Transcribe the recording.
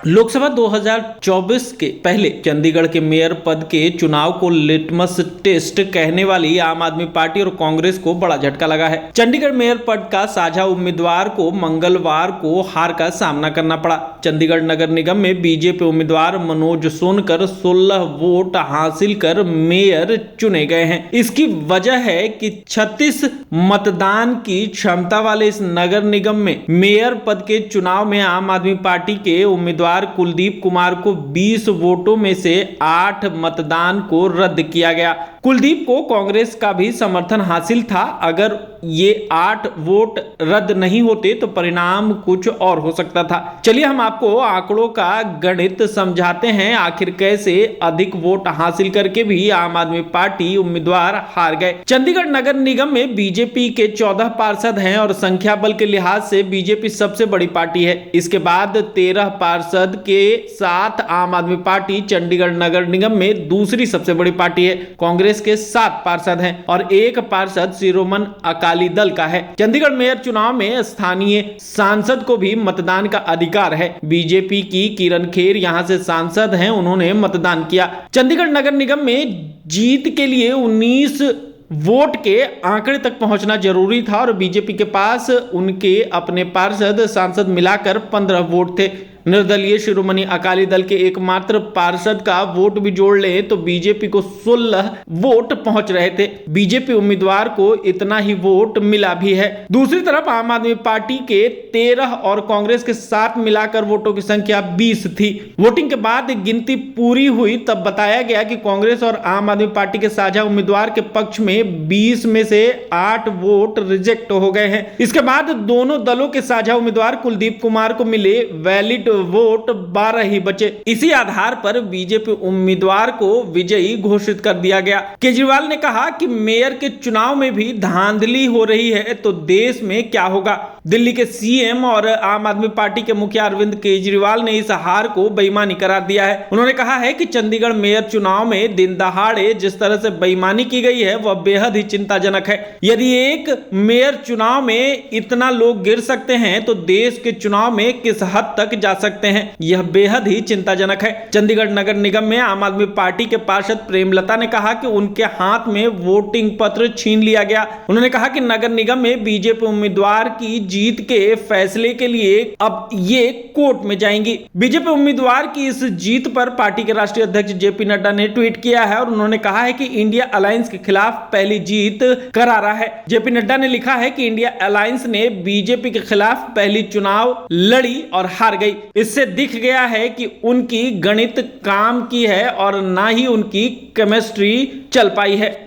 लोकसभा 2024 के पहले चंडीगढ़ के मेयर पद के चुनाव को लिटमस टेस्ट कहने वाली आम आदमी पार्टी और कांग्रेस को बड़ा झटका लगा है। चंडीगढ़ मेयर पद का साझा उम्मीदवार को मंगलवार को हार का सामना करना पड़ा। चंडीगढ़ नगर निगम में बीजेपी उम्मीदवार मनोज सोनकर 16 वोट हासिल कर मेयर चुने गए हैं। इसकी वजह है कि 36 मतदान की क्षमता वाले इस नगर निगम में मेयर पद के चुनाव में आम आदमी पार्टी के उम्मीदवार कुलदीप कुमार को 20 वोटों में से 8 मतदान को रद्द किया गया। कुलदीप को कांग्रेस का भी समर्थन हासिल था। अगर ये 8 वोट रद्द नहीं होते तो परिणाम कुछ और हो सकता था। चलिए हम आपको आंकड़ों का गणित समझाते हैं, आखिर कैसे अधिक वोट हासिल करके भी आम आदमी पार्टी उम्मीदवार हार गए। चंडीगढ़ नगर निगम में बीजेपी के 14 पार्षद हैं और संख्या बल के लिहाज से बीजेपी सबसे बड़ी पार्टी है। इसके बाद 13 पार्षद के साथ आम आदमी पार्टी चंडीगढ़ नगर निगम में दूसरी सबसे बड़ी पार्टी है। कांग्रेस के 7 पार्षद हैं और 1 पार्षद शिरोमणि अकाली दल का है। चंडीगढ़ मेयर चुनाव में स्थानीय सांसद को भी मतदान का अधिकार है। बीजेपी की किरण खेर यहां से सांसद हैं, उन्होंने मतदान किया। चंडीगढ़ नगर निगम में जीत के लिए 19 वोट के आंकड़े तक पहुंचना जरूरी था और बीजेपी के पास उनके अपने पार्षद सांसद मिलाकर 15 वोट थे। निर्दलीय शिरोमणि अकाली दल के एकमात्र पार्षद का वोट भी जोड़ लें तो बीजेपी को 16 वोट पहुंच रहे थे। बीजेपी उम्मीदवार को इतना ही वोट मिला भी है। दूसरी तरफ आम आदमी पार्टी के 13 और कांग्रेस के 7 मिलाकर वोटों की संख्या 20 थी। वोटिंग के बाद गिनती पूरी हुई तब बताया गया कि कांग्रेस और आम आदमी पार्टी के साझा उम्मीदवार के पक्ष में 20 में से 8 वोट रिजेक्ट हो गए हैं। इसके बाद दोनों दलों के साझा उम्मीदवार कुलदीप कुमार को मिले वैलिड वोट 12 ही बचे। इसी आधार पर बीजेपी उम्मीदवार को विजयी घोषित कर दिया गया। केजरीवाल ने कहा कि मेयर के चुनाव में भी धांधली हो रही है तो देश में क्या होगा। दिल्ली के सीएम और आम आदमी पार्टी के मुखिया अरविंद केजरीवाल ने इस हार को बेईमानी करार दिया है। उन्होंने कहा है कि चंडीगढ़ मेयर चुनाव में दिन दहाड़े जिस तरह से बेईमानी की गई है वह बेहद ही चिंताजनक है। यदि एक मेयर चुनाव में इतना लोग गिर सकते हैं तो देश के चुनाव में किस हद तक जा सकते हैं, यह बेहद ही चिंताजनक है। चंडीगढ़ नगर निगम में आम आदमी पार्टी के पार्षद प्रेमलता ने कहा कि उनके हाथ में वोटिंग पत्र छीन लिया गया। उन्होंने कहा कि नगर निगम में बीजेपी उम्मीदवार की जीत के फैसले के लिए अब ये कोर्ट में जाएंगी। बीजेपी उम्मीदवार की इस जीत पर पार्टी के राष्ट्रीय अध्यक्ष जेपी नड्डा ने ट्वीट किया है और उन्होंने कहा है कि इंडिया अलायंस के खिलाफ पहली जीत करारा है। जेपी नड्डा ने लिखा है कि इंडिया अलायंस ने बीजेपी के खिलाफ पहली चुनाव लड़ी और हार गई। इससे दिख गया है कि उनकी गणित काम की है और ना ही उनकी केमिस्ट्री चल पाई है।